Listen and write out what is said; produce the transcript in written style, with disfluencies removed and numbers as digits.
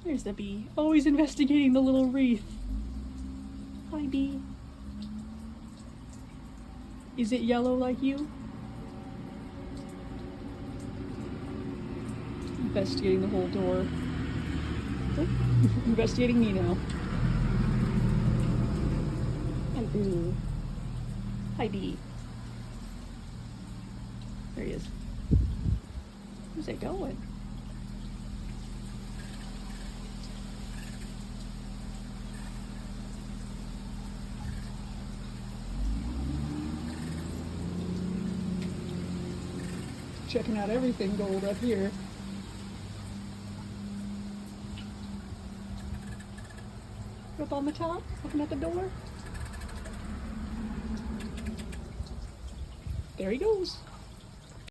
There's the bee, always investigating the little wreath. Hi, bee. Is it yellow like you? Investigating the whole door. Oh, investigating me now. Hi, boo. Hi, bee. There he is. Where's it going? Checking out everything gold up here. Up on the top, looking at the door. There he goes.